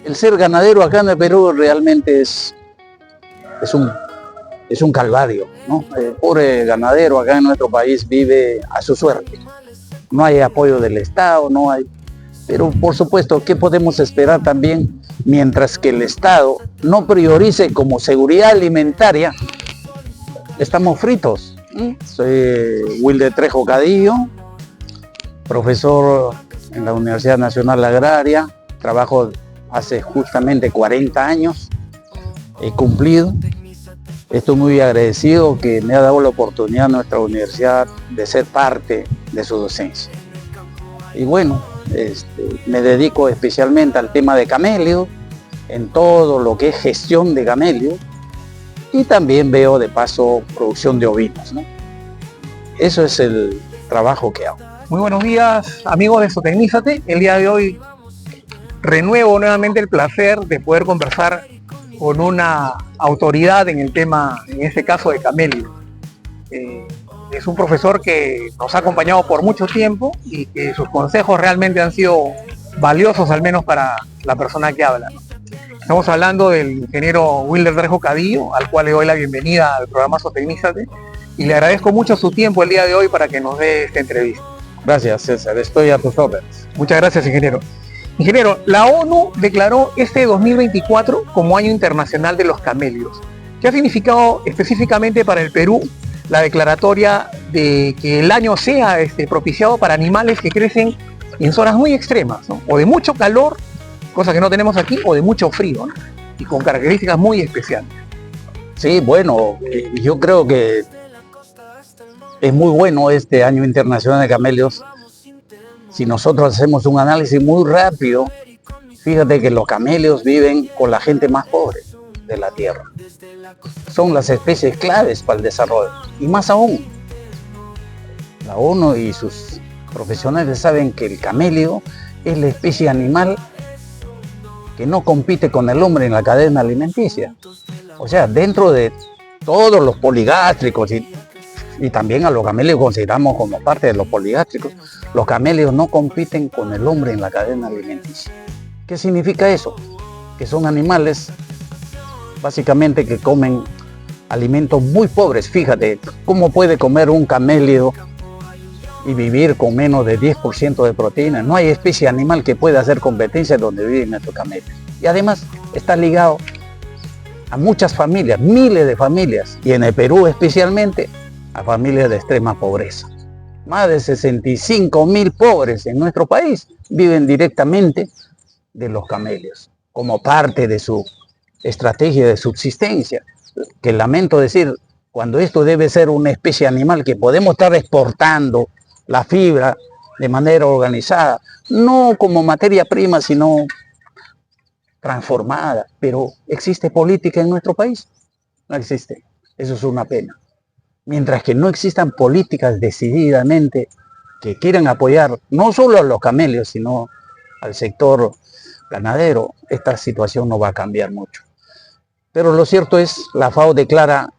El ser ganadero acá en el Perú realmente es un calvario, ¿no? El pobre ganadero acá en nuestro país vive a su suerte. No hay apoyo del Estado, no hay. Pero por supuesto, ¿qué podemos esperar también mientras que el Estado no priorice como seguridad alimentaria? Estamos fritos. Soy Wilder Trejo Cadillo, profesor en la Universidad Nacional Agraria. Trabajo hace justamente 40 años. He cumplido. Estoy muy agradecido que me ha dado la oportunidad nuestra universidad de ser parte de su docencia. Y bueno, me dedico especialmente al tema de camelios, en todo lo que es gestión de camelios, y también veo de paso producción de ovinos, ¿no? Eso es el trabajo que hago. Muy buenos días, amigos de Zootecnízate. El día de hoy renuevo nuevamente el placer de poder conversar con una autoridad en el tema, en este caso de camello. Es un profesor que nos ha acompañado por mucho tiempo y que sus consejos realmente han sido valiosos, al menos para la persona que habla. Estamos hablando del ingeniero Wilder Trejo Cadillo, al cual le doy la bienvenida al programa Zootecnízate, y le agradezco mucho su tiempo el día de hoy para que nos dé esta entrevista. Gracias, César, estoy a tus órdenes. Muchas gracias, ingeniero. Ingeniero, la ONU declaró este 2024 como Año Internacional de los Camelios. ¿Qué ha significado específicamente para el Perú la declaratoria de que el año sea propiciado para animales que crecen en zonas muy extremas, ¿no? O de mucho calor, cosa que no tenemos aquí, o de mucho frío, ¿no? Y con características muy especiales? Sí, bueno, yo creo que es muy bueno este Año Internacional de Camelios. Si nosotros hacemos un análisis muy rápido, fíjate que los camelios viven con la gente más pobre de la Tierra. Son las especies claves para el desarrollo. Y más aún, la ONU y sus profesionales saben que el camelio es la especie animal que no compite con el hombre en la cadena alimenticia. O sea, dentro de todos los poligástricos y también a los camelios consideramos como parte de los poligástricos, los camelios no compiten con el hombre en la cadena alimenticia. ¿Qué significa eso? Que son animales básicamente que comen alimentos muy pobres. Fíjate, ¿cómo puede comer un camelio y vivir con menos de 10% de proteína? No hay especie animal que pueda hacer competencia donde viven estos camelios. Y además está ligado a muchas familias, miles de familias, y en el Perú especialmente, a familias de extrema pobreza. Más de 65.000 pobres en nuestro país viven directamente de los camelios, como parte de su estrategia de subsistencia, que lamento decir, cuando esto debe ser una especie animal que podemos estar exportando la fibra de manera organizada, no como materia prima, sino transformada. Pero ¿existe política en nuestro país? No existe. Eso es una pena. Mientras que no existan políticas decididamente que quieran apoyar no solo a los camelios, sino al sector ganadero, esta situación no va a cambiar mucho. Pero lo cierto es, la FAO declara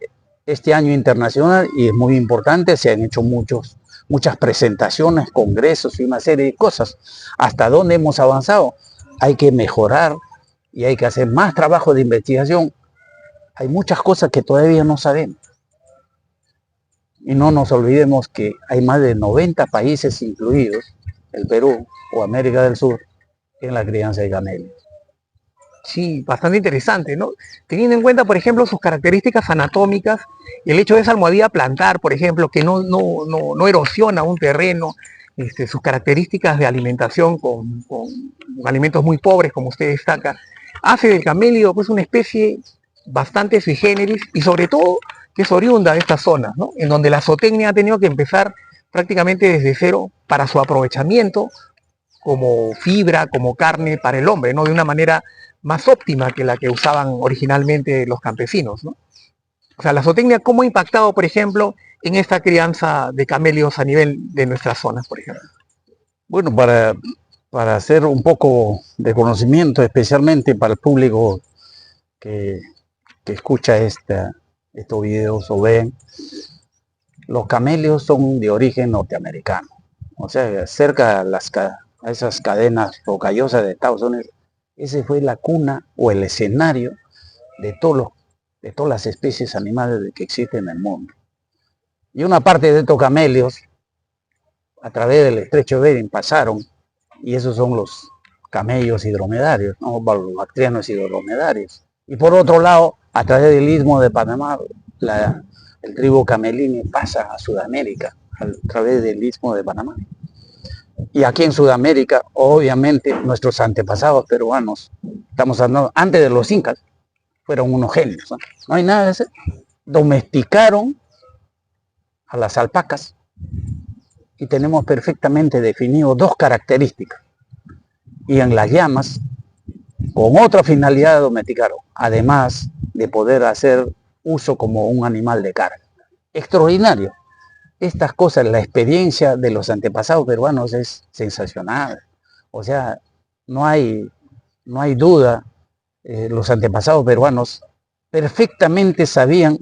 este año internacional y es muy importante, se han hecho muchas presentaciones, congresos y una serie de cosas. ¿Hasta dónde hemos avanzado? Hay que mejorar y hay que hacer más trabajo de investigación. Hay muchas cosas que todavía no sabemos. Y no nos olvidemos que hay más de 90 países incluidos, el Perú o América del Sur, en la crianza de camelios. Sí, bastante interesante, ¿no? Teniendo en cuenta, por ejemplo, sus características anatómicas y el hecho de esa almohadilla plantar, por ejemplo, que no erosiona un terreno, sus características de alimentación con alimentos muy pobres, como usted destaca, hace del camelio pues una especie bastante sui generis y sobre todo que es oriunda de estas zonas, ¿no? En donde la zootecnia ha tenido que empezar prácticamente desde cero para su aprovechamiento como fibra, como carne para el hombre, ¿no? De una manera más óptima que la que usaban originalmente los campesinos, ¿no? O sea, la zootecnia, ¿cómo ha impactado, por ejemplo, en esta crianza de camelios a nivel de nuestras zonas, por ejemplo? Bueno, para hacer un poco de conocimiento, especialmente para el público que escucha estos videos o ven, los camelios son de origen norteamericano. O sea, cerca a esas cadenas rocallosas de Estados Unidos, Ese fue la cuna o el escenario de de todas las especies animales que existen en el mundo. Y una parte de estos camelios, a través del estrecho de Bering, pasaron, y esos son los camellos y dromedarios, ¿no? Los bactrianos y dromedarios. Y por otro lado, a través del istmo de Panamá, el tribu camelini pasa a Sudamérica, a través del istmo de Panamá. Y aquí en Sudamérica, obviamente, nuestros antepasados peruanos, estamos hablando antes de los incas, fueron unos genios, ¿no? No hay nada de eso. Domesticaron a las alpacas y tenemos perfectamente definido dos características. Y en las llamas, con otra finalidad domesticaron, además de poder hacer uso como un animal de carga. Extraordinario. Estas cosas, la experiencia de los antepasados peruanos es sensacional. O sea, no hay duda, los antepasados peruanos perfectamente sabían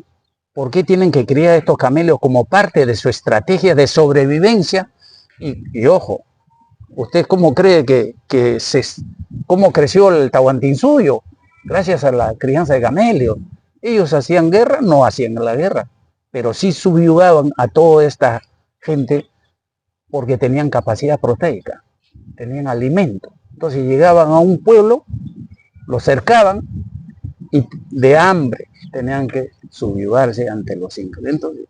por qué tienen que criar estos camelios como parte de su estrategia de sobrevivencia. Y ojo, ¿usted cómo cree cómo creció el Tahuantinsuyo? Gracias a la crianza de camelios. Ellos hacían guerra, no hacían la guerra, pero sí subyugaban a toda esta gente porque tenían capacidad proteica, tenían alimento. Entonces llegaban a un pueblo, lo cercaban y de hambre tenían que subyugarse ante los incas. Entonces,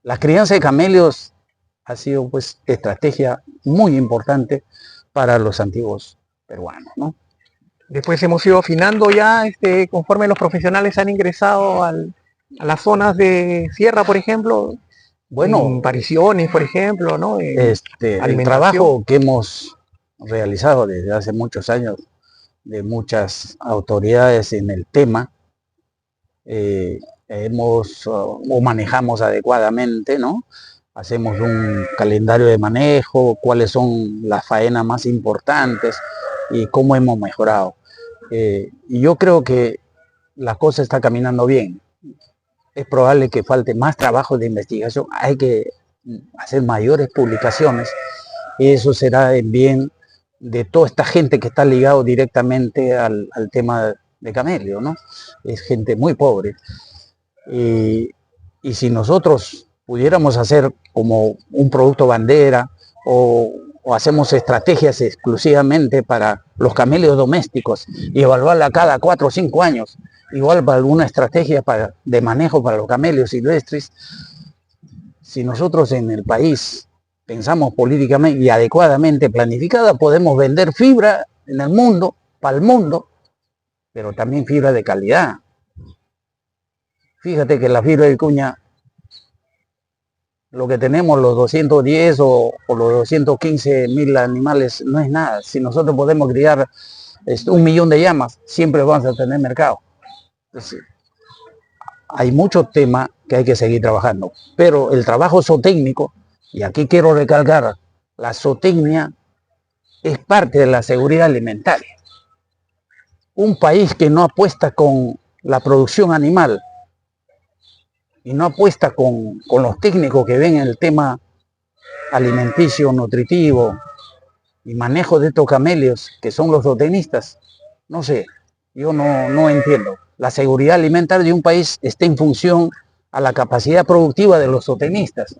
la crianza de camelios ha sido pues estrategia muy importante para los antiguos peruanos, ¿no? Después hemos ido afinando ya, conforme los profesionales han ingresado a las zonas de sierra, por ejemplo, bueno, pariciones, por ejemplo, ¿no? El trabajo que hemos realizado desde hace muchos años de muchas autoridades en el tema, o manejamos adecuadamente, ¿no? Hacemos un calendario de manejo, cuáles son las faenas más importantes y cómo hemos mejorado. Y yo creo que la cosa está caminando bien. Es probable que falte más trabajo de investigación, hay que hacer mayores publicaciones y eso será en bien de toda esta gente que está ligado directamente al tema de camelio, ¿no? Es gente muy pobre. Y si nosotros pudiéramos hacer como un producto bandera o hacemos estrategias exclusivamente para los camelios domésticos y evaluarla cada 4 o 5 años, igual para alguna estrategia de manejo para los camelios silvestres, si nosotros en el país pensamos políticamente y adecuadamente planificada, podemos vender fibra en el mundo, para el mundo, pero también fibra de calidad. Fíjate que la fibra de vicuña, lo que tenemos, los 210 o los 215.000 animales, no es nada. Si nosotros podemos criar 1.000.000 de llamas, siempre vamos a tener mercado. Entonces, hay muchos temas que hay que seguir trabajando, pero el trabajo zootécnico, y aquí quiero recalcar, la zootecnia es parte de la seguridad alimentaria. Un país que no apuesta con la producción animal y no apuesta con los técnicos que ven el tema alimenticio, nutritivo y manejo de estos camelios, que son los zootecnistas, no sé, yo no entiendo. La seguridad alimentaria de un país está en función a la capacidad productiva de los zootecnistas.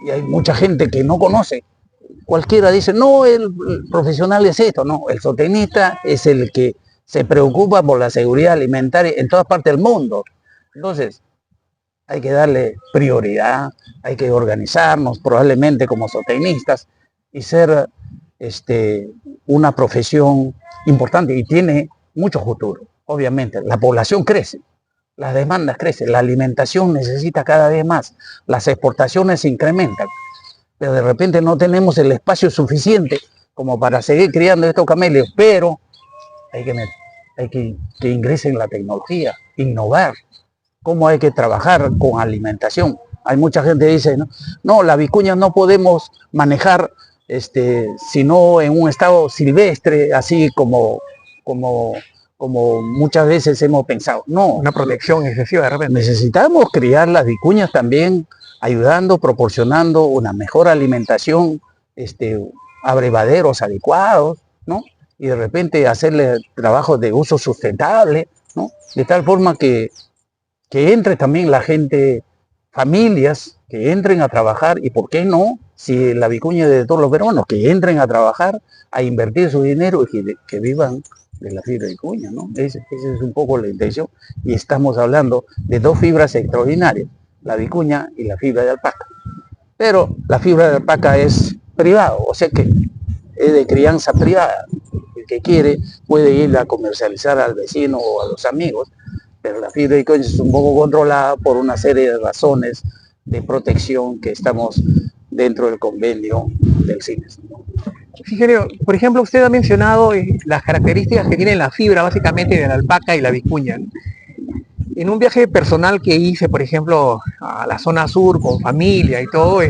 Y hay mucha gente que no conoce. Cualquiera dice, no, el profesional es esto. No, el zootecnista es el que se preocupa por la seguridad alimentaria en todas partes del mundo. Entonces, hay que darle prioridad, hay que organizarnos probablemente como zootecnistas y ser una profesión importante y tiene mucho futuro. Obviamente, la población crece, las demandas crecen, la alimentación necesita cada vez más, las exportaciones se incrementan, pero de repente no tenemos el espacio suficiente como para seguir criando estos camelios, pero hay que ingresen la tecnología, innovar, cómo hay que trabajar con alimentación. Hay mucha gente que dice, no, la vicuña no podemos manejar sino en un estado silvestre, así como muchas veces hemos pensado. No, una protección excesiva de repente. Necesitamos criar las vicuñas también, ayudando, proporcionando una mejor alimentación, abrevaderos adecuados, ¿no? y de repente hacerle trabajos de uso sustentable, ¿no? De tal forma que entre también la gente, familias, que entren a trabajar, y por qué no, si la vicuña es de todos los peruanos, que entren a trabajar, a invertir su dinero y que vivan de la fibra de vicuña, ¿no? Esa es un poco la intención, y estamos hablando de dos fibras extraordinarias, la vicuña y la fibra de alpaca. Pero la fibra de alpaca es privado, o sea que es de crianza privada. El que quiere puede ir a comercializar al vecino o a los amigos, pero la fibra de vicuña es un poco controlada por una serie de razones de protección que estamos dentro del convenio del CITES. Sí, ingeniero, por ejemplo, usted ha mencionado las características que tiene la fibra básicamente de la alpaca y la vicuña, ¿no? En un viaje personal que hice, por ejemplo, a la zona sur con familia y todo,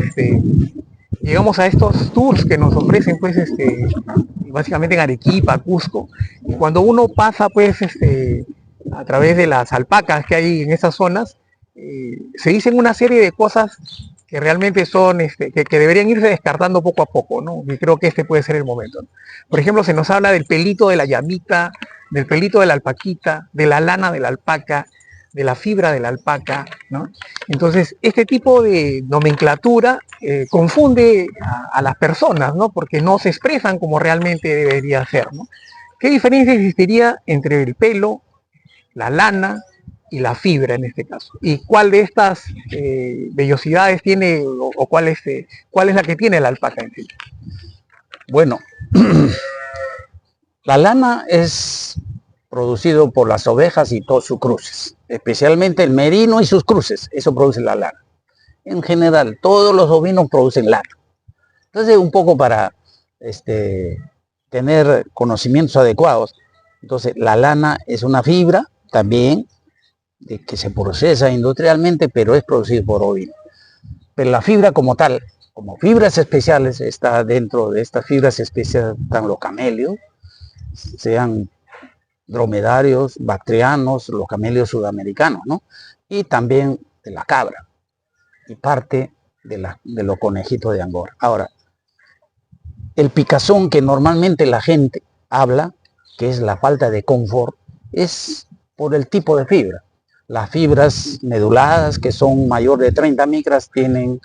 llegamos a estos tours que nos ofrecen, pues, básicamente en Arequipa, Cusco, y cuando uno pasa, pues, a través de las alpacas que hay en esas zonas, se dicen una serie de cosas que realmente son, que deberían irse descartando poco a poco, ¿no? Y creo que este puede ser el momento, ¿no? Por ejemplo, se nos habla del pelito de la llamita, del pelito de la alpaquita, de la lana de la alpaca, de la fibra de la alpaca, ¿no? Entonces, este tipo de nomenclatura confunde a las personas, ¿no? Porque no se expresan como realmente debería ser, ¿no? ¿Qué diferencia existiría entre el pelo, la lana y la fibra en este caso? ¿Y cuál de estas vellosidades tiene o cuál es la que tiene la alpaca en sí? Bueno, la lana es producido por las ovejas y todos sus cruces, especialmente el merino y sus cruces, eso produce la lana. En general, todos los ovinos producen lana. Entonces, un poco para tener conocimientos adecuados, entonces la lana es una fibra también que se procesa industrialmente, pero es producido por ovino. Pero la fibra como tal, como fibras especiales, está dentro de estas fibras especiales, están los camelios, sean dromedarios, bactrianos, los camelios sudamericanos, ¿no? Y también de la cabra y parte de los conejitos de Angora. Ahora, el picazón que normalmente la gente habla, que es la falta de confort, es por el tipo de fibra. Las fibras meduladas, que son mayor de 30 micras, tienen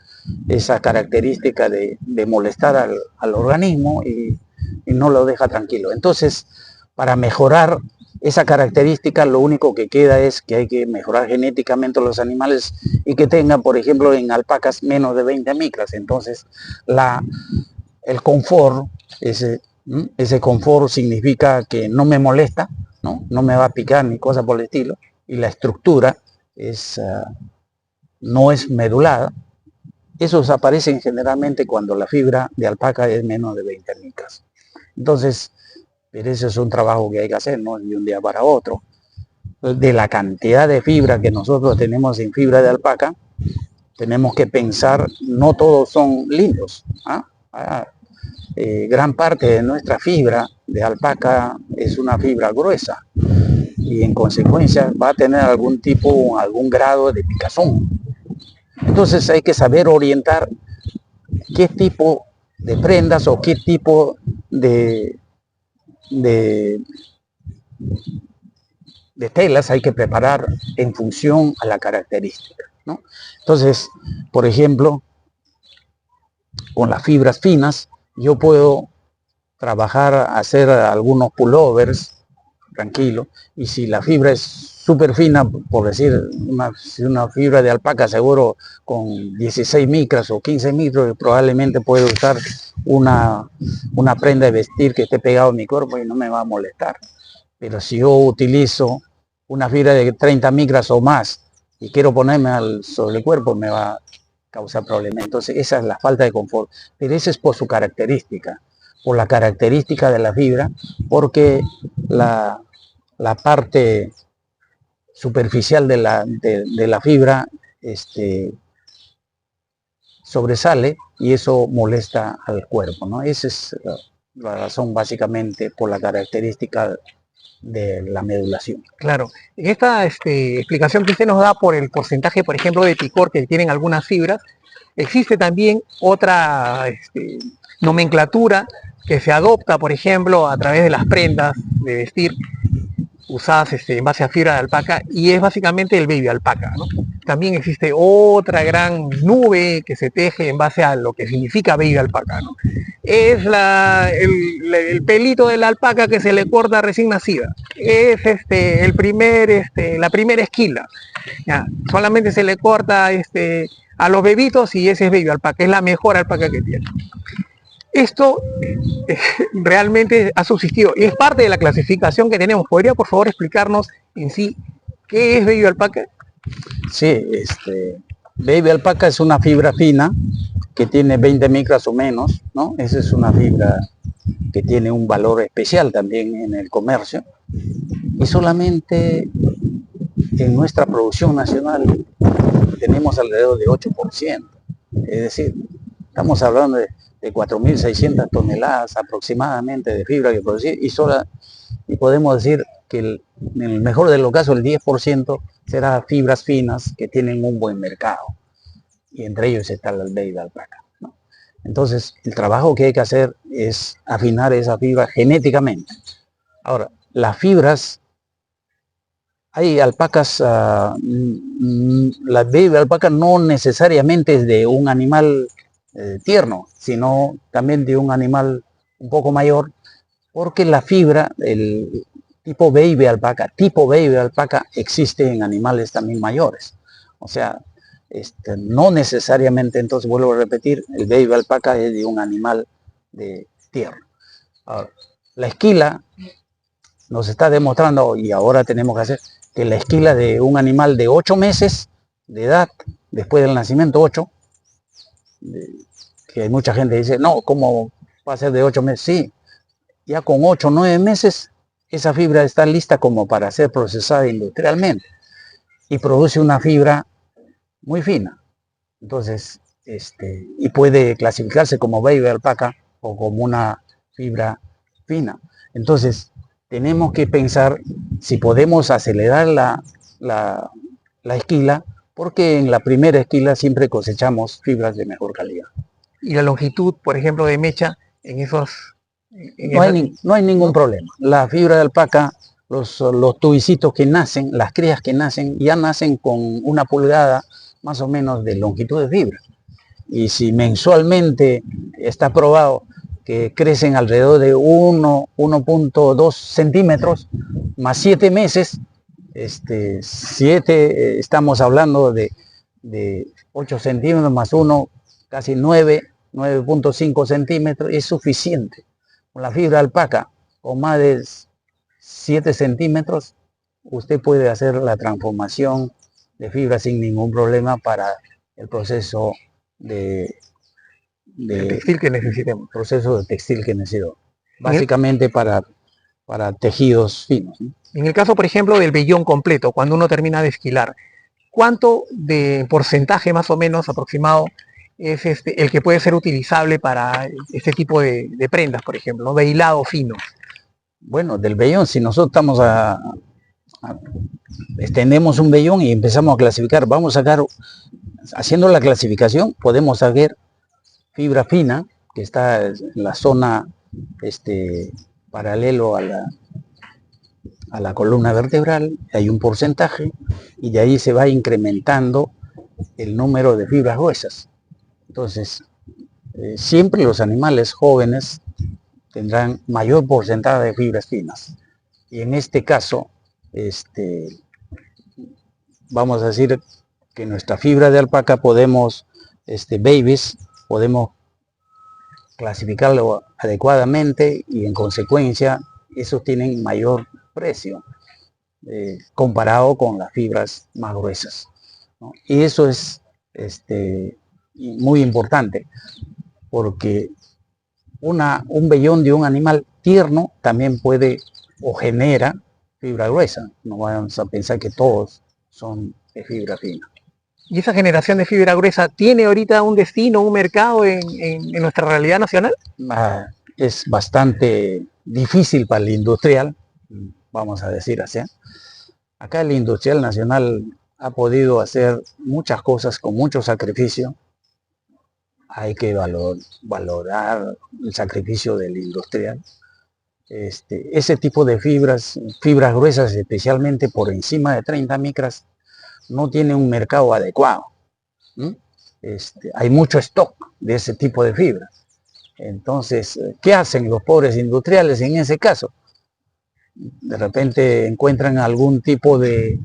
esa característica de molestar al organismo y no lo deja tranquilo. Entonces, para mejorar esa característica, lo único que queda es que hay que mejorar genéticamente los animales y que tengan, por ejemplo, en alpacas menos de 20 micras. Entonces, el confort, ese confort significa que no me molesta, no me va a picar ni cosa por el estilo, y la estructura no es medulada. Esos aparecen generalmente cuando la fibra de alpaca es menos de 20 micras. Entonces, pero ese es un trabajo que hay que hacer, ¿no? De un día para otro. De la cantidad de fibra que nosotros tenemos en fibra de alpaca, tenemos que pensar, no todos son lindos. Gran parte de nuestra fibra de alpaca es una fibra gruesa y en consecuencia va a tener algún grado de picazón. Entonces hay que saber orientar qué tipo de prendas o qué tipo de telas hay que preparar en función a la característica, ¿no? Entonces, por ejemplo, con las fibras finas, yo puedo trabajar, hacer algunos pullovers, tranquilo, y si la fibra es súper fina, por decir, una fibra de alpaca seguro con 16 micras o 15 micros, probablemente puedo usar una prenda de vestir que esté pegado a mi cuerpo y no me va a molestar. Pero si yo utilizo una fibra de 30 micras o más y quiero ponerme sobre el cuerpo, me va a causar problemas. Entonces esa es la falta de confort, pero esa es por su característica, por la característica de la fibra, porque la parte superficial de la fibra sobresale y eso molesta al cuerpo, ¿no? Esa es la razón básicamente por la característica de la medulación. Claro, en esta explicación que usted nos da por el porcentaje, por ejemplo, de picor que tienen algunas fibras, existe también otra nomenclatura que se adopta, por ejemplo, a través de las prendas de vestir usadas en base a fibra de alpaca, y es básicamente el baby alpaca, ¿no? También existe otra gran nube que se teje en base a lo que significa baby alpaca, ¿no? Es el pelito de la alpaca que se le corta recién nacida, es la primera esquila, ¿ya? Solamente se le corta a los bebitos y ese es baby alpaca, es la mejor alpaca que tiene. Esto realmente ha subsistido y es parte de la clasificación que tenemos. ¿Podría por favor explicarnos en sí qué es baby alpaca? Sí, baby alpaca es una fibra fina que tiene 20 micras o menos, ¿no? Esa es una fibra que tiene un valor especial también en el comercio. Y solamente en nuestra producción nacional tenemos alrededor de 8%. Es decir, estamos hablando de 4.600 toneladas aproximadamente de fibra que producir y podemos decir que en el mejor de los casos el 10% será fibras finas que tienen un buen mercado, y entre ellos está el baby alpaca, ¿no? Entonces el trabajo que hay que hacer es afinar esa fibra genéticamente. Ahora, las fibras, hay alpacas, la baby alpaca no necesariamente es de un animal tierno, sino también de un animal un poco mayor, porque la fibra, el tipo baby alpaca existe en animales también mayores. O sea, no necesariamente, entonces vuelvo a repetir, el baby alpaca es de un animal tierno. Ahora, la esquila nos está demostrando, y ahora tenemos que hacer, que la esquila de un animal de 8 meses de edad, después del nacimiento 8, que hay mucha gente que dice, no, ¿cómo va a ser de 8 meses? Sí, ya con 8 o 9 meses, esa fibra está lista como para ser procesada industrialmente y produce una fibra muy fina. Entonces, y puede clasificarse como baby alpaca o como una fibra fina. Entonces, tenemos que pensar si podemos acelerar la esquila, porque en la primera esquila siempre cosechamos fibras de mejor calidad. Y la longitud, por ejemplo, de mecha en esos... No hay ningún problema. La fibra de alpaca, los tubicitos que nacen, las crías que nacen, ya nacen con 1 pulgada más o menos de longitud de fibra. Y si mensualmente está probado que crecen alrededor de 1.2 centímetros, más 7 meses, estamos hablando de 8 centímetros más 1, casi 9.5 centímetros, es suficiente. Con la fibra alpaca, con más de 7 centímetros, usted puede hacer la transformación de fibra sin ningún problema para el proceso de textil que necesitemos. Proceso de textil que necesito. Básicamente para tejidos finos, ¿no? En el caso, por ejemplo, del vellón completo, cuando uno termina de esquilar, ¿cuánto de porcentaje más o menos aproximado es el que puede ser utilizable para este tipo de prendas, por ejemplo, ¿no? De hilado fino? Bueno, del vellón, si nosotros extendemos un vellón y empezamos a clasificar, vamos a sacar, haciendo la clasificación, podemos saber fibra fina, que está en la zona paralelo a la columna vertebral, hay un porcentaje, y de ahí se va incrementando el número de fibras gruesas. Entonces, siempre los animales jóvenes tendrán mayor porcentaje de fibras finas. Y en este caso, vamos a decir que nuestra fibra de alpaca podemos clasificarlo adecuadamente, y en consecuencia esos tienen mayor precio comparado con las fibras más gruesas, ¿no? Y eso es muy importante, porque un vellón de un animal tierno también puede o genera fibra gruesa. No vamos a pensar que todos son de fibra fina. ¿Y esa generación de fibra gruesa tiene ahorita un destino, un mercado en nuestra realidad nacional? Es bastante difícil para el industrial, vamos a decir así. Acá el industrial nacional ha podido hacer muchas cosas con mucho sacrificio, hay que valorar el sacrificio del industrial. Ese tipo de fibras gruesas, especialmente por encima de 30 micras, no tiene un mercado adecuado. Hay mucho stock de ese tipo de fibras. Entonces, ¿qué hacen los pobres industriales en ese caso? De repente encuentran algún tipo de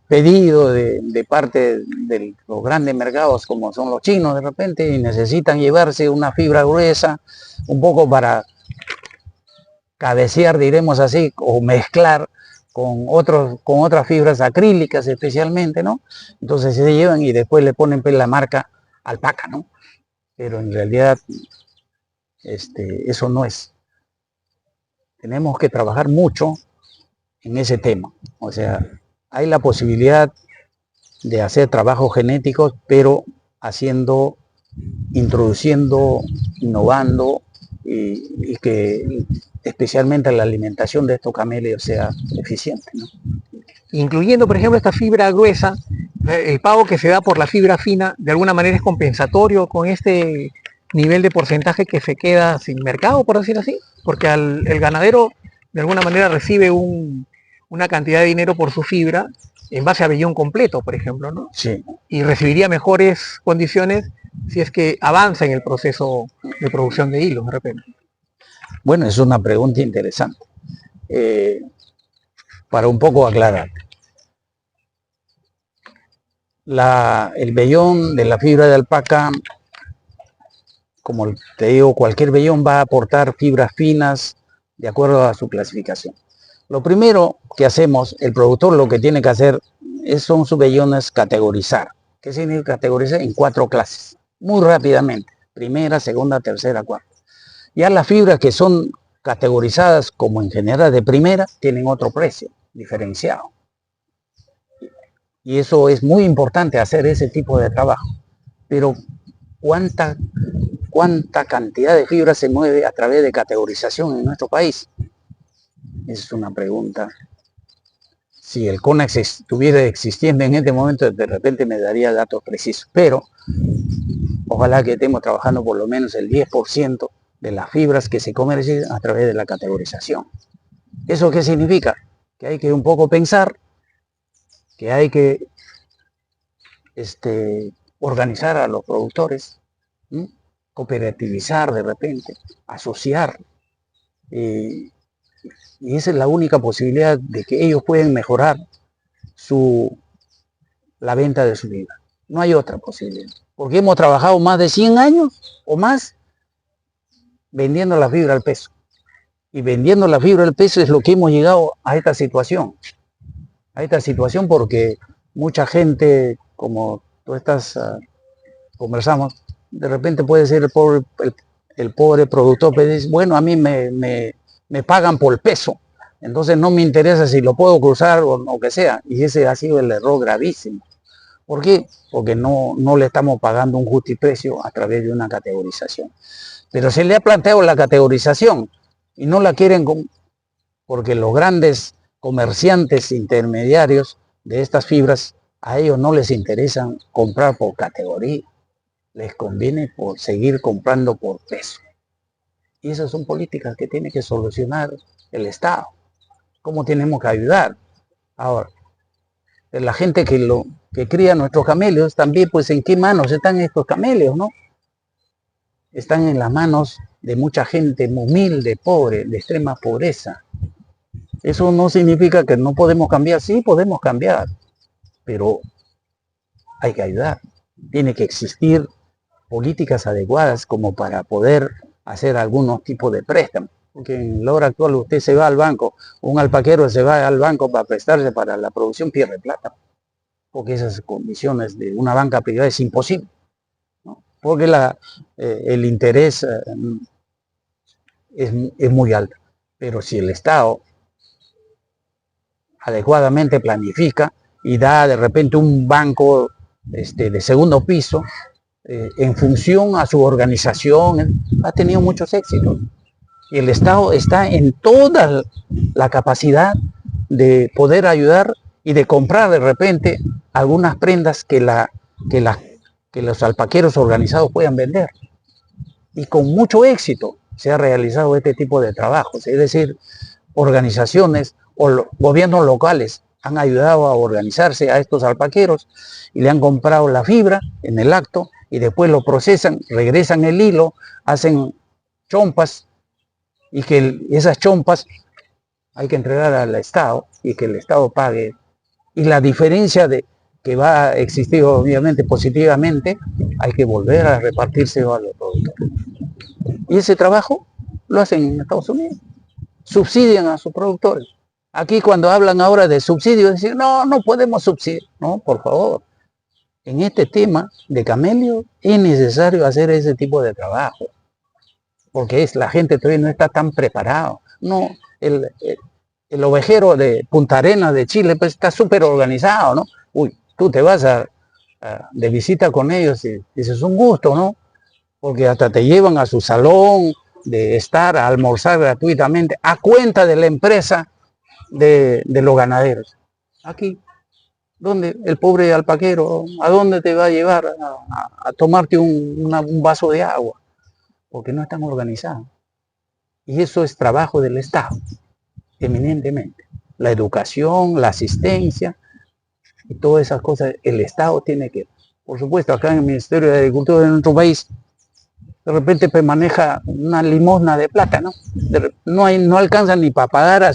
pedido de parte de los grandes mercados como son los chinos de repente y necesitan llevarse una fibra gruesa un poco para cabecear, diremos así, o mezclar con otras fibras acrílicas especialmente, ¿no? Entonces se llevan y después le ponen pues, la marca alpaca, ¿no? Pero en realidad eso no es. Tenemos que trabajar mucho en ese tema. O sea, hay la posibilidad de hacer trabajos genéticos, pero introduciendo, innovando y que especialmente la alimentación de estos camélidos sea eficiente, ¿no? Incluyendo, por ejemplo, esta fibra gruesa, el pago que se da por la fibra fina, de alguna manera es compensatorio con este nivel de porcentaje que se queda sin mercado, por decir así, porque el ganadero de alguna manera recibe una cantidad de dinero por su fibra en base a vellón completo, por ejemplo, ¿no? Sí. Y recibiría mejores condiciones si es que avanza en el proceso de producción de hilos, de repente. Bueno, es una pregunta interesante. Para un poco aclarar. El vellón de la fibra de alpaca, como te digo, cualquier vellón va a aportar fibras finas de acuerdo a su clasificación. Lo primero que hacemos, el productor lo que tiene que hacer son sus vellones categorizar. ¿Qué significa categorizar? En 4 clases, muy rápidamente. Primera, segunda, tercera, cuarta. Ya las fibras que son categorizadas como en general de primera, tienen otro precio diferenciado. Y eso es muy importante hacer ese tipo de trabajo. Pero ¿cuánta cantidad de fibra se mueve a través de categorización en nuestro país? Esa es una pregunta. Si el CONAX estuviera existiendo en este momento, de repente me daría datos precisos. Pero ojalá que estemos trabajando por lo menos el 10% de las fibras que se comercializan a través de la categorización. ¿Eso qué significa? Que hay que un poco pensar, que hay que organizar a los productores, cooperativizar de repente, asociar. Y esa es la única posibilidad de que ellos pueden mejorar la venta de su vida. No hay otra posibilidad. Porque hemos trabajado más de 100 años o más vendiendo la fibra al peso. Y vendiendo la fibra al peso es lo que hemos llegado a esta situación. A esta situación porque mucha gente, como tú estás, conversamos, de repente puede ser el pobre productor que dice, bueno, a mí me pagan por peso, entonces no me interesa si lo puedo cruzar o que sea. Y ese ha sido el error gravísimo. ¿Por qué? Porque no le estamos pagando un justiprecio a través de una categorización. Pero se le ha planteado la categorización y no la quieren porque los grandes comerciantes intermediarios de estas fibras, a ellos no les interesa comprar por categoría, les conviene por seguir comprando por peso. Y esas son políticas que tiene que solucionar el Estado. ¿Cómo tenemos que ayudar? Ahora, la gente que cría nuestros camellos, también pues en qué manos están estos camellos, ¿no? Están en las manos de mucha gente humilde, pobre, de extrema pobreza. Eso no significa que no podemos cambiar, sí podemos cambiar, pero hay que ayudar. Tiene que existir políticas adecuadas como para poder hacer algunos tipos de préstamos. Porque en la hora actual usted se va al banco, un alpaquero se va al banco para prestarse para la producción, pierde plata. Porque esas condiciones de una banca privada es imposible, ¿no? Porque el interés es muy alto. Pero si el Estado adecuadamente planifica y da de repente un banco de segundo piso, en función a su organización, ha tenido muchos éxitos. Y el Estado está en toda la capacidad de poder ayudar y de comprar de repente algunas prendas que que los alpaqueros organizados puedan vender. Y con mucho éxito se ha realizado este tipo de trabajos, es decir, organizaciones o gobiernos locales han ayudado a organizarse a estos alpaqueros y le han comprado la fibra en el acto y después lo procesan, regresan el hilo, hacen chompas y que esas chompas hay que entregar al Estado y que el Estado pague. Y la diferencia de que va a existir obviamente positivamente, hay que volver a repartirse a los productores. Y ese trabajo lo hacen en Estados Unidos, subsidian a sus productores. Aquí cuando hablan ahora de subsidios, dicen, no, no podemos subsidiar. No, por favor. En este tema de camello es necesario hacer ese tipo de trabajo, porque la gente todavía no está tan preparada. No, el ovejero de Punta Arenas de Chile pues está súper organizado, ¿no? Uy, tú te vas de visita con ellos y dices, es un gusto, ¿no? Porque hasta te llevan a su salón de estar a almorzar gratuitamente a cuenta de la empresa de los ganaderos. Aquí, donde el pobre alpaquero, ¿a dónde te va a llevar a tomarte un vaso de agua? Porque no están organizados. Y eso es trabajo del Estado, eminentemente. La educación, la asistencia y todas esas cosas, el Estado tiene que... Por supuesto, acá en el Ministerio de Agricultura de nuestro país, de repente pues maneja una limosna de plata, ¿no? No alcanzan ni para pagar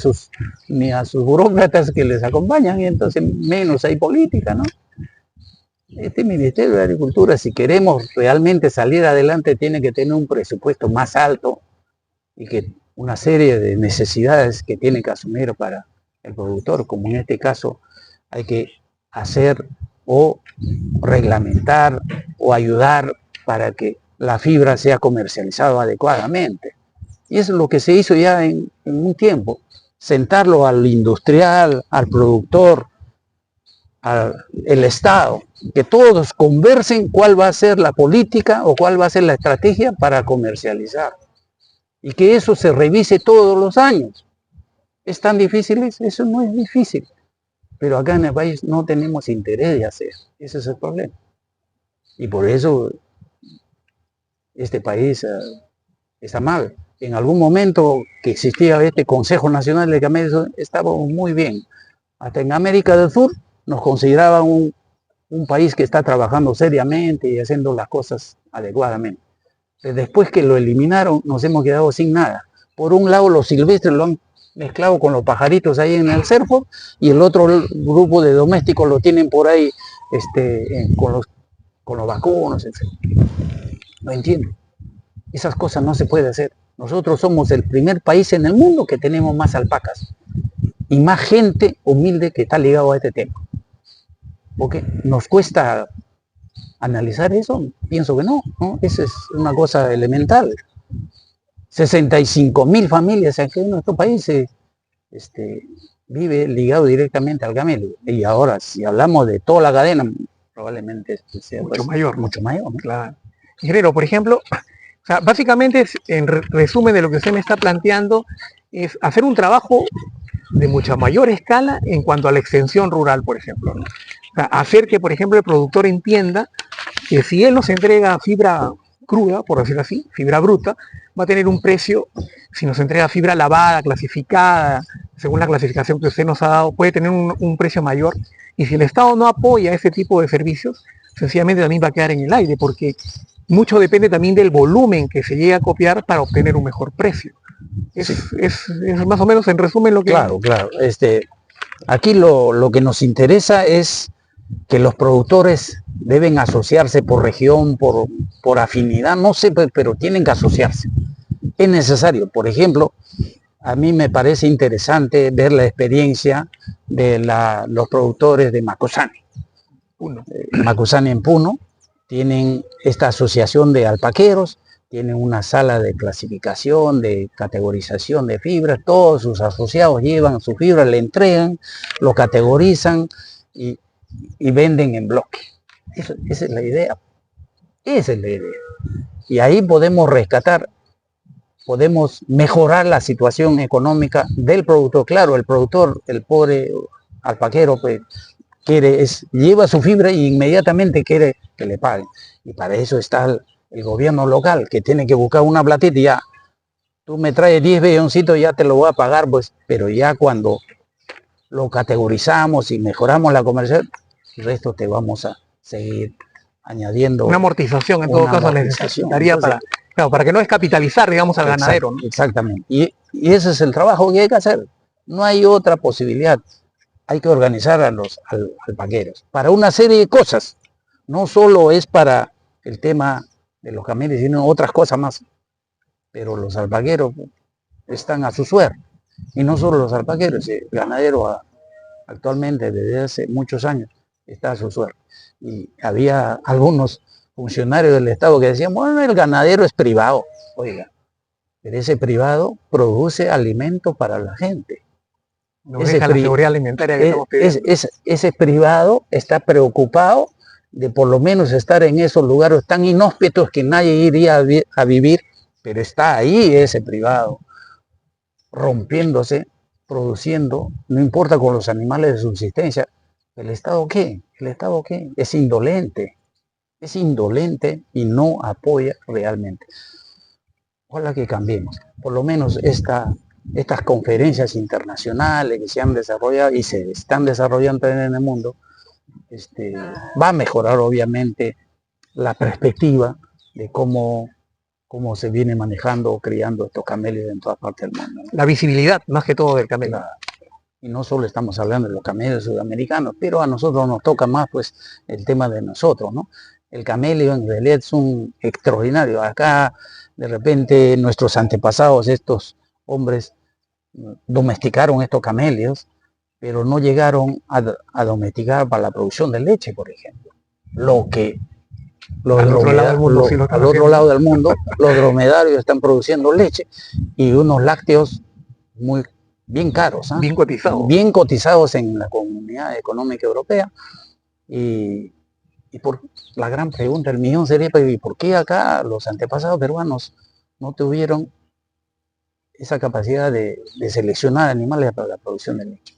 ni a sus burócratas que les acompañan, y entonces menos hay política, ¿no? Este Ministerio de Agricultura, si queremos realmente salir adelante, tiene que tener un presupuesto más alto y que una serie de necesidades que tiene que asumir para el productor, como en este caso hay que hacer o reglamentar o ayudar para que la fibra sea comercializada adecuadamente. Y eso es lo que se hizo ya en un tiempo, sentarlo al industrial, al productor, al Estado, que todos conversen cuál va a ser la política o cuál va a ser la estrategia para comercializar. Y que eso se revise todos los años. ¿Es tan difícil? Eso no es difícil. Pero acá en el país no tenemos interés de hacer. Ese es el problema. Y por eso este país está mal. En algún momento que existía este Consejo Nacional de Camellos, estábamos muy bien. Hasta en América del Sur nos consideraban un país que está trabajando seriamente y haciendo las cosas adecuadamente. Después que lo eliminaron, nos hemos quedado sin nada. Por un lado, los silvestres lo han mezclado con los pajaritos ahí en el cerco, y el otro grupo de domésticos lo tienen por ahí con los vacunos, etc. No entiendo. Esas cosas no se puede hacer. Nosotros somos el primer país en el mundo que tenemos más alpacas y más gente humilde que está ligado a este tema. Porque nos cuesta analizar eso, pienso que no, esa es una cosa elemental. 65.000 familias aquí en nuestro país vive ligado directamente al camello. Y ahora, si hablamos de toda la cadena, probablemente sea mucho mayor. Mucho mayor, ¿no? Claro. Ingeniero, por ejemplo, o sea, básicamente, en resumen de lo que usted me está planteando, es hacer un trabajo de mucha mayor escala en cuanto a la extensión rural, por ejemplo, ¿no? O sea, hacer que, por ejemplo, el productor entienda que si él nos entrega fibra cruda, por decirlo así, fibra bruta, va a tener un precio. Si nos entrega fibra lavada, clasificada, según la clasificación que usted nos ha dado, puede tener un precio mayor. Y si el Estado no apoya ese tipo de servicios, sencillamente también va a quedar en el aire, porque mucho depende también del volumen que se llegue a copiar para obtener un mejor precio. Es más o menos en resumen lo que... Claro. Aquí lo que nos interesa es que los productores deben asociarse por región, por afinidad, no sé, pero tienen que asociarse. Es necesario. Por ejemplo, a mí me parece interesante ver la experiencia de los productores de Macusani. Macusani en Puno tienen esta asociación de alpaqueros, tienen una sala de clasificación, de categorización de fibras, todos sus asociados llevan su fibra, le entregan, lo categorizan y venden en bloque. Esa es la idea. Esa es la idea. Y ahí podemos rescatar, podemos mejorar la situación económica del productor. Claro, el productor, el pobre alpaquero, pues, lleva su fibra y inmediatamente quiere que le paguen. Y para eso está el gobierno local, que tiene que buscar una platita y ya. Tú me traes 10 billoncitos, ya te lo voy a pagar, pues, pero ya cuando lo categorizamos y mejoramos la comercial, el resto te vamos a seguir añadiendo Una amortización en todo una caso amortización. necesitaría Entonces, claro, para que no descapitalizar, digamos, al ganadero, ¿no? exactamente. Y ese es el trabajo que hay que hacer. No hay otra posibilidad. Hay que organizar a los alpaqueros para una serie de cosas. No solo es para el tema de los camellos, sino otras cosas más. Pero los alpaqueros están a su suerte. Y no solo los alpaqueros, el ganadero actualmente desde hace muchos años está a su suerte. Y había algunos funcionarios del Estado que decían, bueno, el ganadero es privado. Oiga, pero ese privado produce alimento para la gente. Nos deja la seguridad alimentaria que estamos pidiendo. Ese privado está preocupado de por lo menos estar en esos lugares tan inhóspitos que nadie iría a vivir, pero está ahí ese privado, rompiéndose, produciendo, no importa con los animales de subsistencia. ¿El Estado qué? ¿El Estado qué? Es indolente y no apoya realmente. Ojalá que cambiemos. Por lo menos estas conferencias internacionales que se han desarrollado y se están desarrollando en el mundo, va a mejorar obviamente la perspectiva de cómo se viene manejando o criando estos camelios en todas partes del mundo, ¿no? La visibilidad, más que todo, del camello. Y no solo estamos hablando de los camellos sudamericanos, pero a nosotros nos toca más pues el tema de nosotros, ¿no? El camello en realidad es un extraordinario. Acá de repente nuestros antepasados, estos hombres, domesticaron estos camelios, pero no llegaron a domesticar para la producción de leche, por ejemplo. Lo que al otro lado del mundo, los dromedarios están produciendo leche y unos lácteos muy bien caros, ¿eh? Bien cotizados en la Comunidad Económica Europea. Y por la gran pregunta, el millón sería, ¿y por qué acá los antepasados peruanos no tuvieron esa capacidad de seleccionar animales para la producción de leche?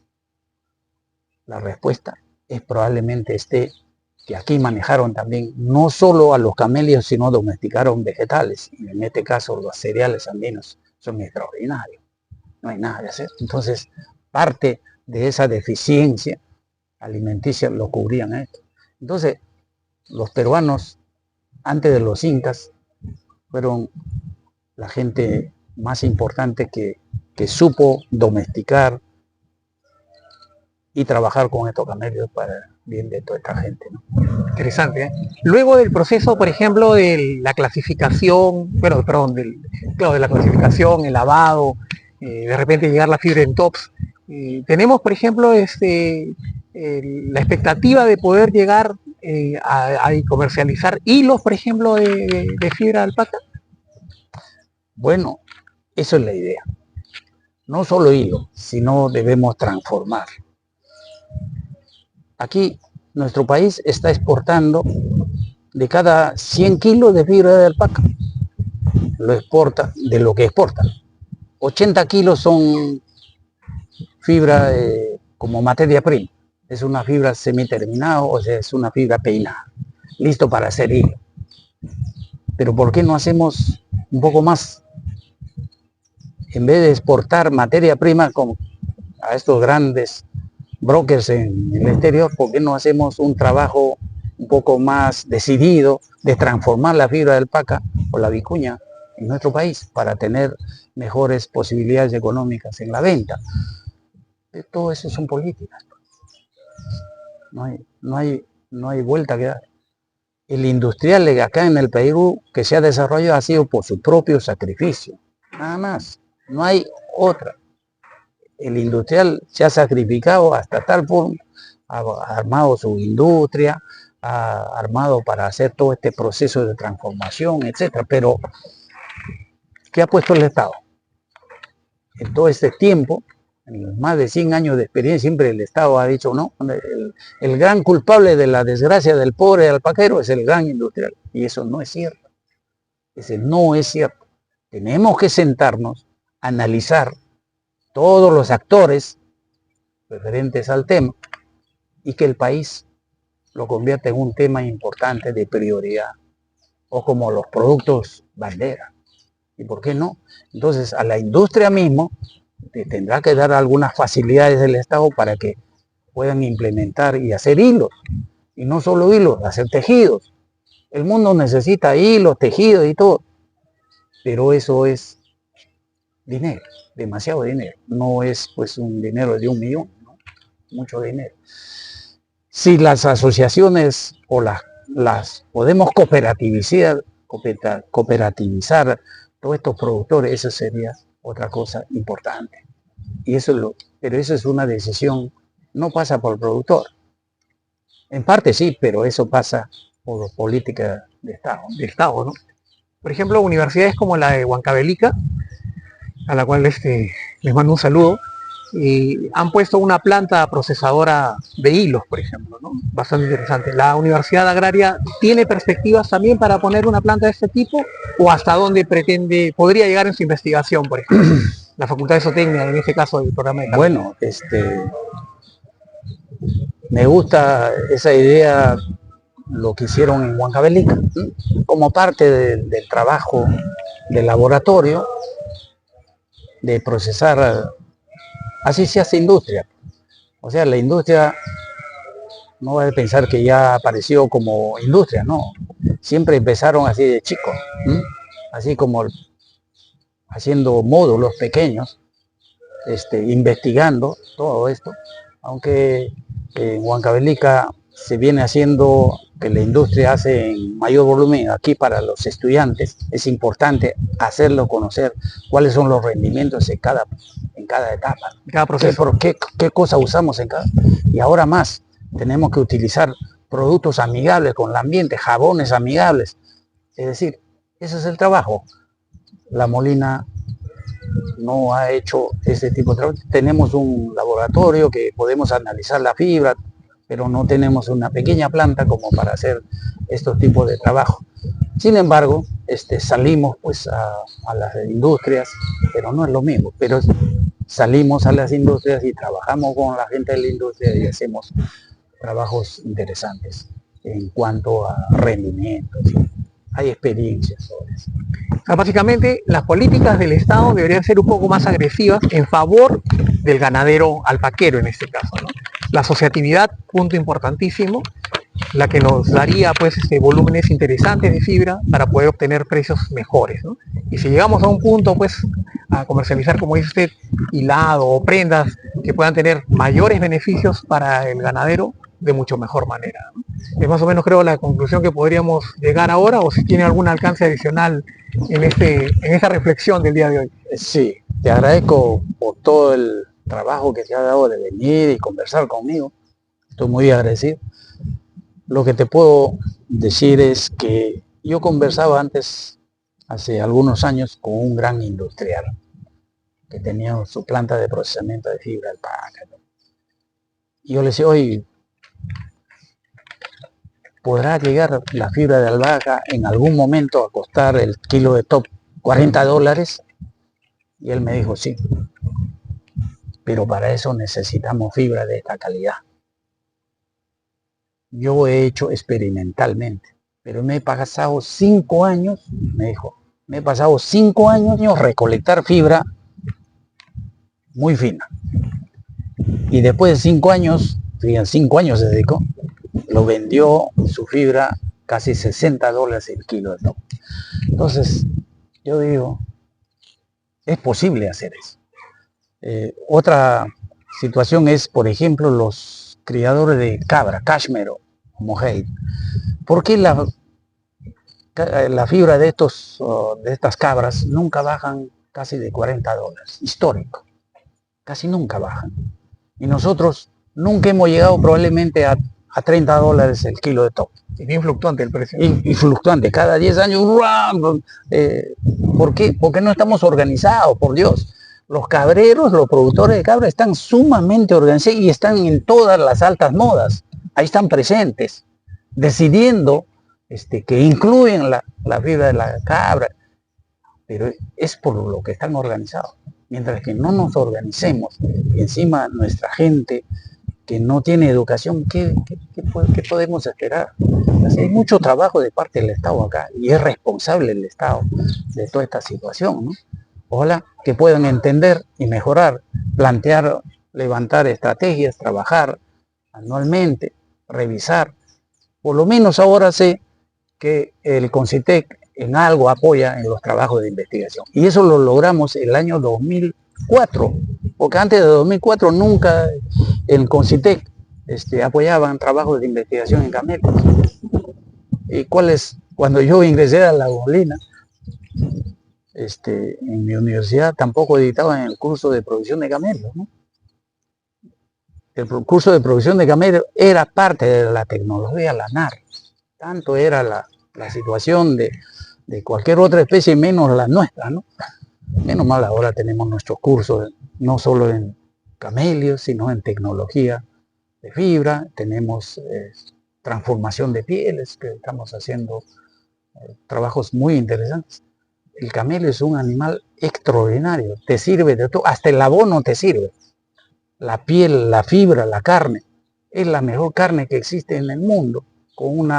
La respuesta es probablemente que aquí manejaron también no solo a los camelios, sino domesticaron vegetales. Y en este caso los cereales andinos son extraordinarios. No hay nada que hacer. Entonces, parte de esa deficiencia alimenticia lo cubrían a esto. Entonces, los peruanos, antes de los incas, fueron la gente más importante que supo domesticar y trabajar con estos camelios para el bien de toda esta gente, ¿no? Interesante, ¿eh? Luego del proceso, por ejemplo, de la clasificación, bueno, perdón, de la clasificación, el lavado, de repente llegar la fibra en tops, tenemos, por ejemplo, la expectativa de poder llegar a comercializar hilos, por ejemplo, de fibra de alpaca. Bueno, eso es la idea. No solo hilo, sino debemos transformar. Aquí, nuestro país está exportando de cada 100 kilos de fibra de alpaca, lo exporta, de lo que exporta. 80 kilos son fibra como materia prima. Es una fibra semiterminada, o sea, es una fibra peinada, listo para hacer hilo. Pero ¿por qué no hacemos un poco más? En vez de exportar materia prima como a estos grandes brokers en el exterior, ¿por qué no hacemos un trabajo un poco más decidido de transformar la fibra de alpaca o la vicuña en nuestro país para tener mejores posibilidades económicas en la venta? Todo eso son políticas. No hay vuelta que dar. El industrial acá en el Perú que se ha desarrollado ha sido por su propio sacrificio, nada más. No hay otra. El industrial se ha sacrificado hasta tal punto, ha armado su industria, ha armado para hacer todo este proceso de transformación, etcétera. Pero, ¿qué ha puesto el Estado? En todo este tiempo, en los más de 100 años de experiencia, siempre el Estado ha dicho, no, el gran culpable de la desgracia del pobre alpaquero es el gran industrial. Y eso no es cierto. Ese no es cierto. Tenemos que sentarnos, analizar todos los actores referentes al tema y que el país lo convierta en un tema importante de prioridad o como los productos bandera. ¿Y por qué no? Entonces a la industria mismo tendrá que dar algunas facilidades del Estado para que puedan implementar y hacer hilos. Y no solo hilos, hacer tejidos. El mundo necesita hilos, tejidos y todo. Pero eso es dinero, demasiado dinero. No es pues un dinero de 1 millón, ¿no? Mucho dinero. Si las asociaciones o las podemos cooperativizar todos estos productores, eso sería otra cosa importante. Y pero eso es una decisión, no pasa por el productor. En parte sí, pero eso pasa por política de Estado, ¿no? Por ejemplo, universidades como la de Huancavelica, a la cual les mando un saludo, han puesto una planta procesadora de hilos, por ejemplo, ¿no? Bastante interesante. ¿La Universidad Agraria tiene perspectivas también para poner una planta de este tipo? ¿O hasta dónde podría llegar en su investigación, por ejemplo? La Facultad de Zootecnia, en este caso, del programa de cambio. Bueno, me gusta esa idea, lo que hicieron en Huancavelica, como parte del trabajo del laboratorio, de procesar, así se hace industria. O sea, la industria no va a pensar que ya apareció como industria, no. Siempre empezaron así de chicos, así como haciendo módulos pequeños, investigando todo esto, aunque en Huancavelica se viene haciendo que la industria hace en mayor volumen aquí para los estudiantes. Es importante hacerlo conocer cuáles son los rendimientos en cada etapa, cada proceso. ¿Qué cosa usamos en cada? Y ahora más, tenemos que utilizar productos amigables con el ambiente, jabones amigables. Es decir, ese es el trabajo. La Molina no ha hecho ese tipo de trabajo. Tenemos un laboratorio que podemos analizar la fibra, pero no tenemos una pequeña planta como para hacer estos tipos de trabajo. Sin embargo, salimos pues a las industrias, pero no es lo mismo. Pero salimos a las industrias y trabajamos con la gente de la industria y hacemos trabajos interesantes en cuanto a rendimientos. Hay experiencias sobre eso. Básicamente, las políticas del Estado deberían ser un poco más agresivas en favor del ganadero alpaquero en este caso, ¿no? La asociatividad, punto importantísimo, la que nos daría pues volúmenes interesantes de fibra para poder obtener precios mejores, ¿no? Y si llegamos a un punto pues a comercializar, como dice usted, hilado o prendas que puedan tener mayores beneficios para el ganadero, de mucho mejor manera, ¿no? Es más o menos creo la conclusión que podríamos llegar ahora, o si tiene algún alcance adicional en esta reflexión del día de hoy. Sí, te agradezco por todo el trabajo que te ha dado de venir y conversar conmigo. Estoy muy agradecido. Lo que te puedo decir es que yo conversaba antes, hace algunos años, con un gran industrial que tenía su planta de procesamiento de fibra alpaca. Y yo le decía, oye, ¿podrá llegar la fibra de alpaca en algún momento a costar el kilo de top $40? Y él me dijo, sí, pero para eso necesitamos fibra de esta calidad. Yo he hecho experimentalmente, pero me he pasado 5 años, me dijo, me he pasado 5 años recolectar fibra muy fina. Y después de 5 años, fíjense, 5 años se dedicó, lo vendió su fibra casi $60 el kilo de top. Entonces, yo digo, es posible hacer eso. Otra situación es, por ejemplo, los criadores de cabra, cashmere, mojave. ¿Por qué la fibra de estas cabras nunca bajan casi de $40? Histórico. Casi nunca bajan. Y nosotros nunca hemos llegado probablemente a $30 el kilo de top. Es bien fluctuante el precio. Y fluctuante, cada 10 años. ¿Por qué? Porque no estamos organizados, por Dios. Los cabreros, los productores de cabra están sumamente organizados y están en todas las altas modas. Ahí están presentes, decidiendo que incluyen la fibra de la cabra. Pero es por lo que están organizados. Mientras que no nos organicemos, y encima nuestra gente que no tiene educación, ¿qué podemos esperar? domésticas. Hay mucho trabajo de parte del Estado acá y es responsable el Estado de toda esta situación, ¿no? Ojalá que puedan entender y mejorar, plantear, levantar estrategias, trabajar anualmente, revisar. Por lo menos ahora sé que el CONCITEC en algo apoya en los trabajos de investigación. Y eso lo logramos el año 2004, porque antes de 2004 nunca el CONCITEC apoyaban trabajos de investigación en camelos. ¿Y cuando yo ingresé a La Golina, en mi universidad tampoco editaban el curso de producción de camelos, ¿no? El curso de producción de camelos era parte de la tecnología lanar. Tanto era la situación de cualquier otra especie, menos la nuestra, ¿no? Menos mal ahora tenemos nuestros cursos, no solo en camelios, sino en tecnología de fibra, tenemos transformación de pieles, que estamos haciendo trabajos muy interesantes. El camelio es un animal extraordinario, te sirve de todo, hasta el abono te sirve. La piel, la fibra, la carne, es la mejor carne que existe en el mundo, con un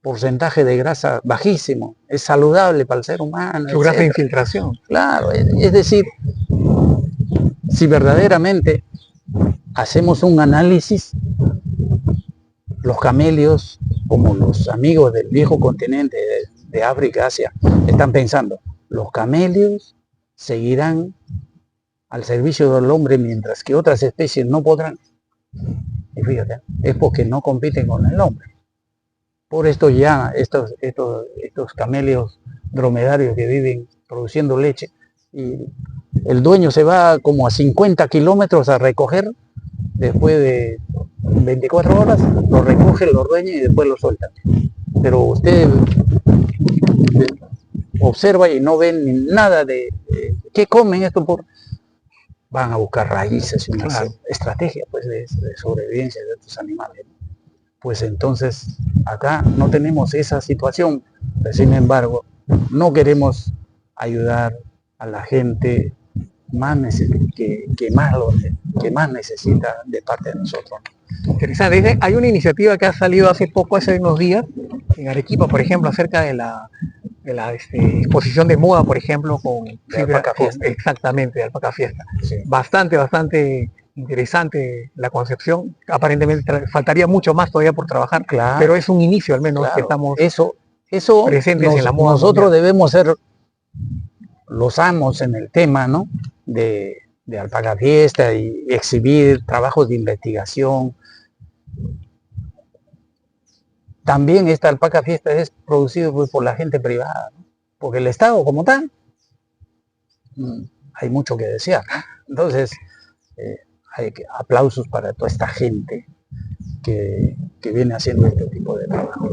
porcentaje de grasa bajísimo, es saludable para el ser humano. Su grasa de infiltración. Claro, es decir, si verdaderamente hacemos un análisis, los camelios, como los amigos del viejo continente de África, Asia, están pensando, los camelios seguirán al servicio del hombre mientras que otras especies no podrán. Y fíjate, es porque no compiten con el hombre. Por esto ya estos camelios dromedarios que viven produciendo leche, y el dueño se va como a 50 kilómetros a recoger, después de 24 horas, lo recoge, lo ordeña y después lo suelta. Pero usted observa y no ven nada de qué comen esto, van a buscar raíces y una estrategia pues, de sobrevivencia de estos animales. Pues entonces acá no tenemos esa situación, pero sin embargo no queremos ayudar a la gente que más necesita de parte de nosotros. Interesante. Hay una iniciativa que ha salido hace poco, hace unos días, en Arequipa, por ejemplo, acerca de la exposición de moda, por ejemplo, con Alpaca Fiesta. Exactamente, de Alpaca Fiesta. Sí. Bastante interesante la concepción. Aparentemente faltaría mucho más todavía por trabajar, claro, pero es un inicio al menos, claro, que estamos eso presentes en la moda. Nosotros debemos ser los amos en el tema, ¿no? de Alpaca Fiesta y exhibir trabajos de investigación. También esta Alpaca Fiesta es producido por la gente privada, ¿no? Porque el Estado como tal, hay mucho que desear, ¿no? Entonces, hay aplausos para toda esta gente que viene haciendo este tipo de trabajo.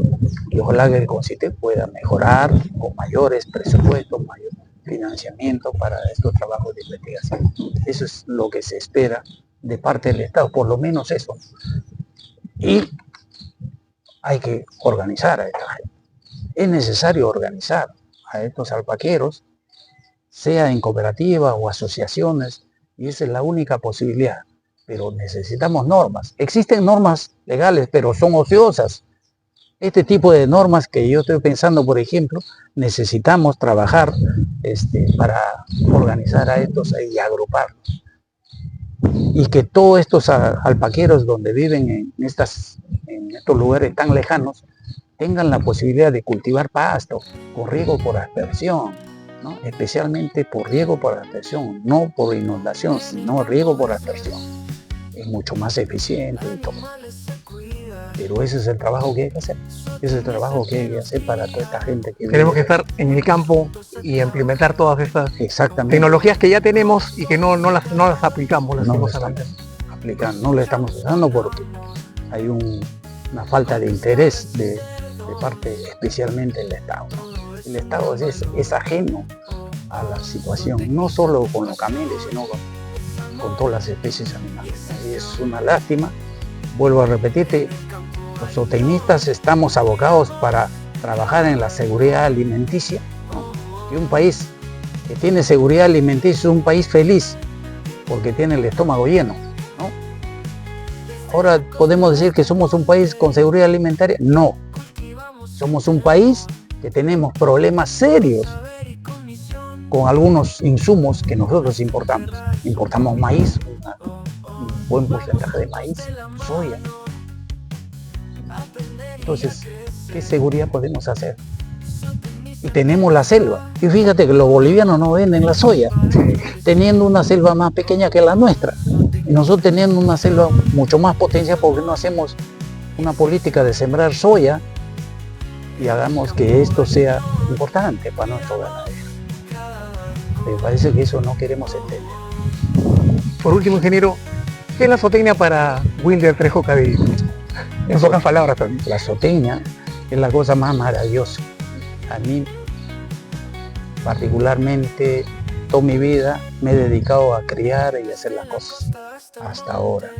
Y ojalá que el CONCITEC pueda mejorar con mayores presupuestos, mayor financiamiento para estos trabajos de investigación. Eso es lo que se espera de parte del Estado, por lo menos eso. Y hay que organizar a esta gente. Es necesario organizar a estos alpaqueros, sea en cooperativas o asociaciones, y esa es la única posibilidad. Pero necesitamos normas. Existen normas legales, pero son ociosas. Este tipo de normas que yo estoy pensando, por ejemplo, necesitamos trabajar para organizar a estos y agruparlos. Y que todos estos alpaqueros donde viven en estos lugares tan lejanos tengan la posibilidad de cultivar pasto con riego por aspersión, ¿no? Especialmente por riego por aspersión, no por inundación, sino riego por aspersión. Es mucho más eficiente y todo. Pero ese es el trabajo que hay que hacer. Ese es el trabajo que hay que hacer para toda esta gente que tenemos que estar en el campo y implementar todas estas tecnologías que ya tenemos y que no las aplicamos. No le estamos usando porque hay una falta de interés de parte especialmente del Estado. El Estado es ajeno a la situación, no solo con los camelios, sino con todas las especies animales. Y es una lástima. Vuelvo a repetirte, los zootecnistas estamos abocados para trabajar en la seguridad alimenticia, ¿no? Y un país que tiene seguridad alimenticia es un país feliz porque tiene el estómago lleno, ¿no? Ahora podemos decir que somos un país con seguridad alimentaria. No, Somos un país que tenemos problemas serios con algunos insumos que nosotros importamos. Importamos maíz, un buen porcentaje de maíz, soya. Entonces, ¿qué seguridad podemos hacer? Y tenemos la selva. Y fíjate que los bolivianos no venden la soya, teniendo una selva más pequeña que la nuestra. Y nosotros teniendo una selva mucho más potencial, porque no hacemos una política de sembrar soya y hagamos que esto sea importante para nuestro ganadero. Me parece que eso no queremos entender. Por último, ingeniero, ¿qué es la zootecnia para Wilder Trejo Cadillo? En pocas palabras también. La zootecnia es la cosa más maravillosa. A mí, particularmente, toda mi vida me he dedicado a criar y a hacer las cosas. Hasta ahora.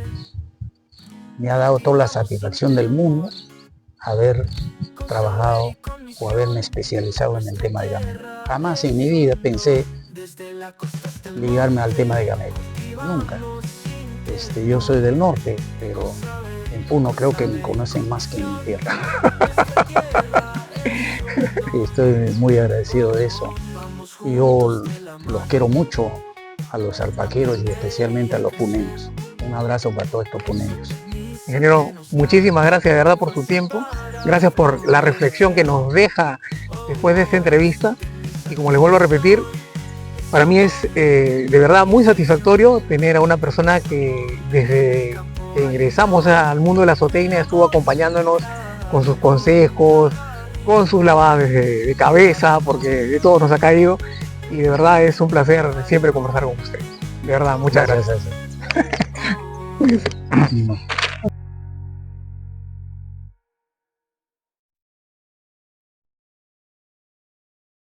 Me ha dado toda la satisfacción del mundo haber trabajado o haberme especializado en el tema de gamero. Jamás en mi vida pensé ligarme al tema de gamero. Nunca. Yo soy del norte, pero en Puno creo que me conocen más que en mi tierra. Y estoy muy agradecido de eso. Yo los quiero mucho a los alpaqueros y especialmente a los puneños. Un abrazo para todos estos puneños. Ingeniero, muchísimas gracias de verdad por su tiempo. Gracias por la reflexión que nos deja después de esta entrevista. Y como les vuelvo a repetir, para mí es de verdad muy satisfactorio tener a una persona que desde que ingresamos al mundo de la zootecnia estuvo acompañándonos con sus consejos, con sus lavadas de cabeza, porque de todo nos ha caído. Y de verdad es un placer siempre conversar con usted. De verdad, muchas gracias. Gracias.